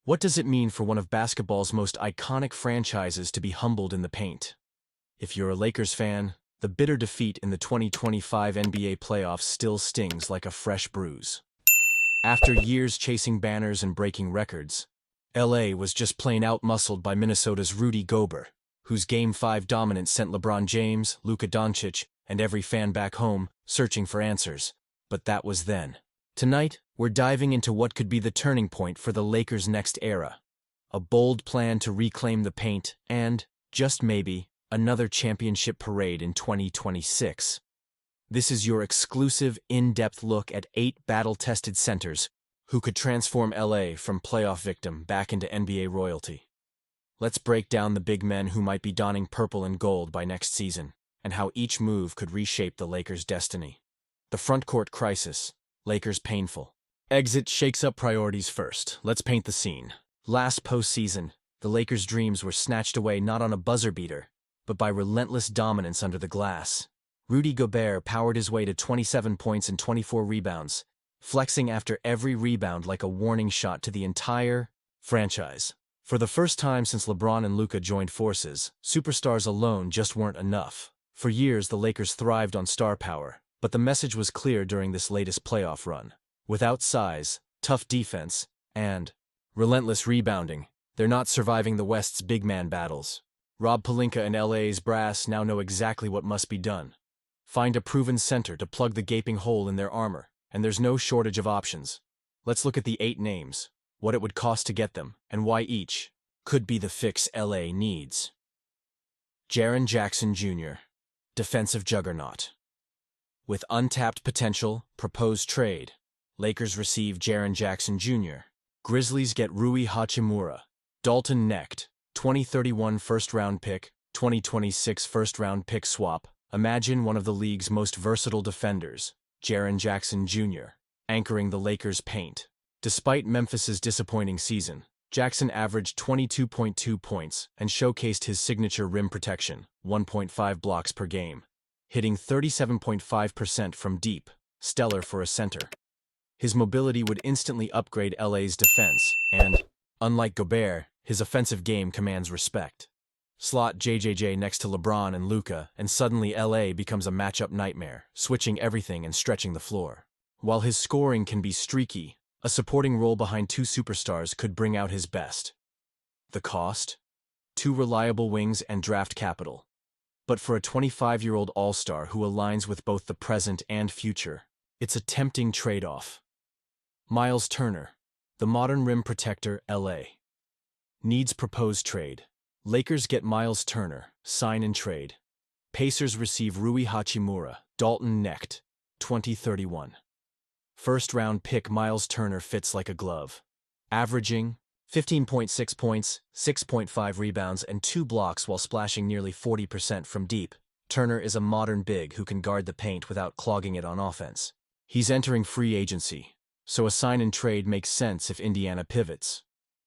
What does it mean for one of basketball's most iconic franchises to be humbled in the paint? If you're a Lakers fan, the bitter defeat in the 2025 NBA playoffs still stings like a fresh bruise. After years chasing banners and breaking records, LA was just plain outmuscled by Minnesota's Rudy Gobert, whose Game 5 dominance sent LeBron James, Luka Doncic, and every fan back home searching for answers. But that was then. Tonight, we're diving into what could be the turning point for the Lakers' next era. A bold plan to reclaim the paint and, just maybe, another championship parade in 2026. This is your exclusive, in-depth look at 8 battle-tested centers who could transform LA from playoff victim back into NBA royalty. Let's break down the big men who might be donning purple and gold by next season, and how each move could reshape the Lakers' destiny. The frontcourt crisis. Lakers painful. Exit shakes up priorities first. Let's paint the scene. Last postseason, the Lakers' dreams were snatched away not on a buzzer beater, but by relentless dominance under the glass. Rudy Gobert powered his way to 27 points and 24 rebounds, flexing after every rebound like a warning shot to the entire franchise. For the first time since LeBron and Luka joined forces, superstars alone just weren't enough. For years, the Lakers thrived on star power, but the message was clear during this latest playoff run. Without size, tough defense, and relentless rebounding, they're not surviving the West's big man battles. Rob Pelinka and LA's brass now know exactly what must be done. Find a proven center to plug the gaping hole in their armor, and there's no shortage of options. Let's look at the 8 names, what it would cost to get them, and why each could be the fix LA needs. Jaren Jackson Jr., defensive juggernaut. With untapped potential, proposed trade. Lakers receive Jaren Jackson Jr. Grizzlies get Rui Hachimura. Dalton Knecht, 2031 first-round pick, 2026 first-round pick swap. Imagine one of the league's most versatile defenders, Jaren Jackson Jr., anchoring the Lakers' paint. Despite Memphis's disappointing season, Jackson averaged 22.2 points and showcased his signature rim protection, 1.5 blocks per game, hitting 37.5% from deep, stellar for a center. His mobility would instantly upgrade LA's defense, and, unlike Gobert, his offensive game commands respect. Slot JJJ next to LeBron and Luka, and suddenly LA becomes a matchup nightmare, switching everything and stretching the floor. While his scoring can be streaky, a supporting role behind 2 superstars could bring out his best. The cost? 2 reliable wings and draft capital. But for a 25-year-old all-star who aligns with both the present and future, it's a tempting trade-off. Myles Turner, the modern rim protector, LA. Needs proposed trade. Lakers get Myles Turner, sign and trade. Pacers receive Rui Hachimura, Dalton Knecht, 2031. First-round pick Myles Turner fits like a glove. Averaging 15.6 points, 6.5 rebounds, and 2 blocks while splashing nearly 40% from deep. Turner is a modern big who can guard the paint without clogging it on offense. He's entering free agency, so a sign and trade makes sense if Indiana pivots.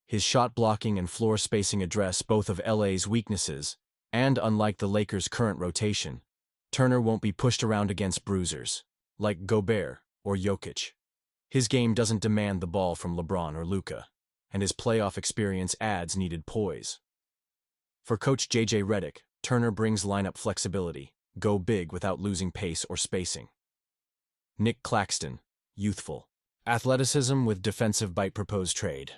His shot blocking and floor spacing address both of LA's weaknesses, and unlike the Lakers' current rotation, Turner won't be pushed around against bruisers, like Gobert or Jokic. His game doesn't demand the ball from LeBron or Luka, and his playoff experience adds needed poise. For coach JJ Redick, Turner brings lineup flexibility, go big without losing pace or spacing. Nick Claxton, youthful. Athleticism with defensive bite proposed trade.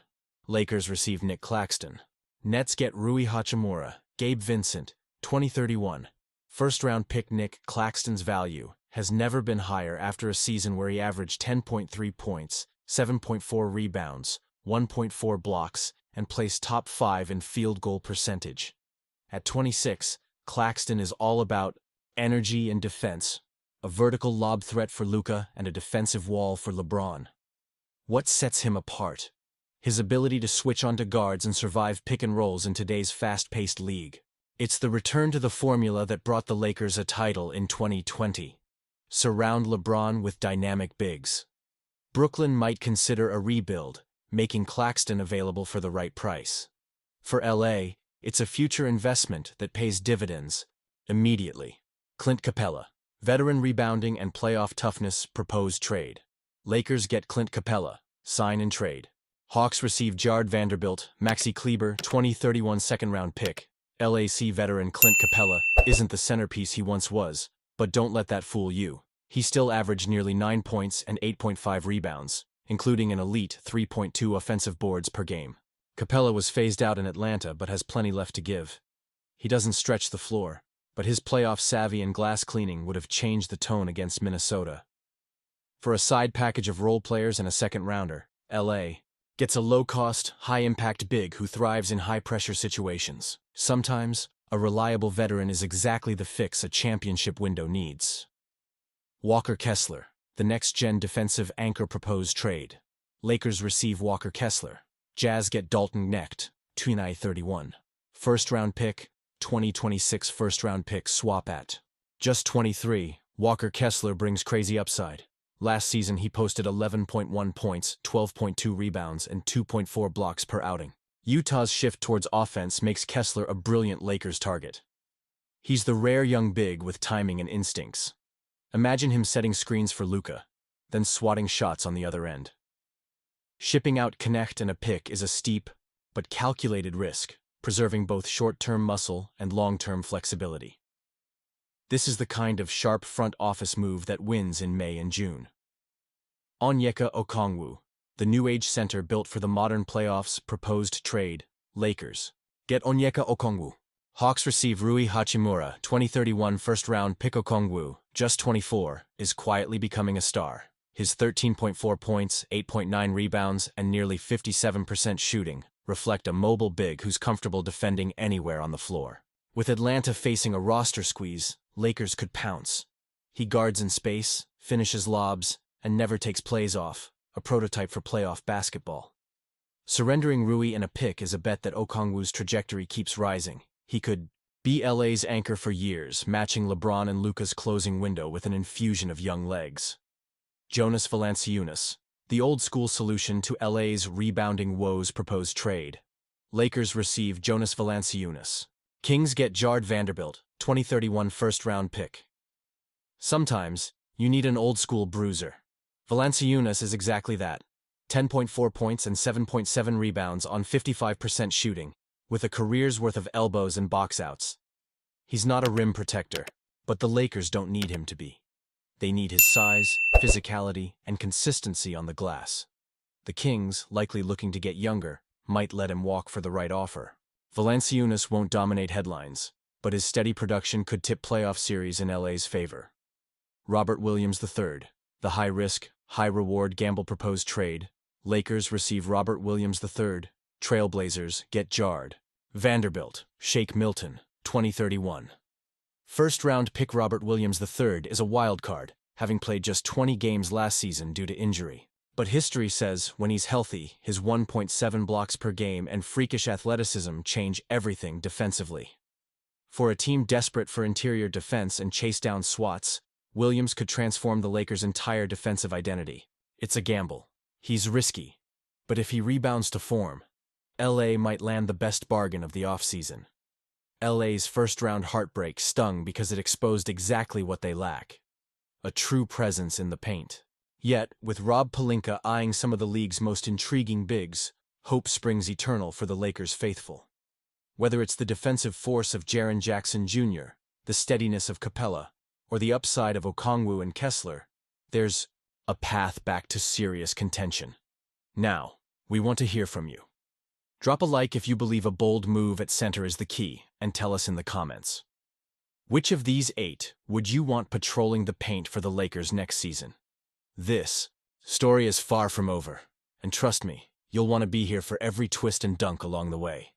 Lakers receive Nick Claxton. Nets get Rui Hachimura, Gabe Vincent, 2031. First-round pick Nick Claxton's value has never been higher after a season where he averaged 10.3 points, 7.4 rebounds, 1.4 blocks, and placed top 5 in field goal percentage. At 26, Claxton is all about energy and defense, a vertical lob threat for Luka and a defensive wall for LeBron. What sets him apart? His ability to switch onto guards and survive pick and rolls in today's fast-paced league. It's the return to the formula that brought the Lakers a title in 2020. Surround LeBron with dynamic bigs. Brooklyn might consider a rebuild, making Claxton available for the right price. For LA, it's a future investment that pays dividends immediately. Clint Capela, veteran rebounding and playoff toughness, proposed trade. Lakers get Clint Capela, sign and trade. Hawks receive Jared Vanderbilt, Maxi Kleber, 2031 second-round pick. LAC veteran Clint Capela isn't the centerpiece he once was, but don't let that fool you. He still averaged nearly 9 points and 8.5 rebounds, including an elite 3.2 offensive boards per game. Capela was phased out in Atlanta but has plenty left to give. He doesn't stretch the floor, but his playoff savvy and glass cleaning would have changed the tone against Minnesota. For a side package of role players and a second-rounder, LA gets a low-cost, high-impact big who thrives in high-pressure situations. Sometimes, a reliable veteran is exactly the fix a championship window needs. Walker Kessler, the next-gen defensive anchor proposed trade. Lakers receive Walker Kessler. Jazz get Dalton Knecht, 2031. First-round pick, 2026 first-round pick swap at. Just 23, Walker Kessler brings crazy upside. Last season he posted 11.1 points, 12.2 rebounds, and 2.4 blocks per outing. Utah's shift towards offense makes Kessler a brilliant Lakers target. He's the rare young big with timing and instincts. Imagine him setting screens for Luka, then swatting shots on the other end. Shipping out Knecht and a pick is a steep, but calculated risk, preserving both short-term muscle and long-term flexibility. This is the kind of sharp front office move that wins in May and June. Onyeka Okongwu, the new age center built for the modern playoffs, proposed trade. Lakers get Onyeka Okongwu. Hawks receive Rui Hachimura, 2031 first-round pick. Okongwu, just 24, is quietly becoming a star. His 13.4 points, 8.9 rebounds, and nearly 57% shooting reflect a mobile big who's comfortable defending anywhere on the floor. With Atlanta facing a roster squeeze, Lakers could pounce. He guards in space, finishes lobs, and never takes plays off, a prototype for playoff basketball. Surrendering Rui and a pick is a bet that Okongwu's trajectory keeps rising. He could be LA's anchor for years, matching LeBron and Luka's closing window with an infusion of young legs. Jonas Valanciunas, the old-school solution to LA's rebounding woes, proposed trade. Lakers receive Jonas Valanciunas. Kings get Jared Vanderbilt, 2031 first-round pick. Sometimes, you need an old-school bruiser. Valanciunas is exactly that. 10.4 points and 7.7 rebounds on 55% shooting, with a career's worth of elbows and box-outs. He's not a rim protector, but the Lakers don't need him to be. They need his size, physicality, and consistency on the glass. The Kings, likely looking to get younger, might let him walk for the right offer. Valanciunas won't dominate headlines, but his steady production could tip playoff series in LA's favor. Robert Williams III, the high-risk, high-reward gamble proposed trade. Lakers receive Robert Williams III. Trailblazers get Jared Vanderbilt, Shake Milton, 2031. First-round pick Robert Williams III is a wild card, having played just 20 games last season due to injury. But history says when he's healthy, his 1.7 blocks per game and freakish athleticism change everything defensively. For a team desperate for interior defense and chase down swats, Williams could transform the Lakers' entire defensive identity. It's a gamble. He's risky. But if he rebounds to form, LA might land the best bargain of the offseason. LA's first-round heartbreak stung because it exposed exactly what they lack: a true presence in the paint. Yet, with Rob Pelinka eyeing some of the league's most intriguing bigs, hope springs eternal for the Lakers' faithful. Whether it's the defensive force of Jaren Jackson Jr., the steadiness of Capela, or the upside of Okongwu and Kessler, there's a path back to serious contention. Now, we want to hear from you. Drop a like if you believe a bold move at center is the key, and tell us in the comments. Which of these 8 would you want patrolling the paint for the Lakers next season? This story is far from over, and trust me, you'll want to be here for every twist and dunk along the way.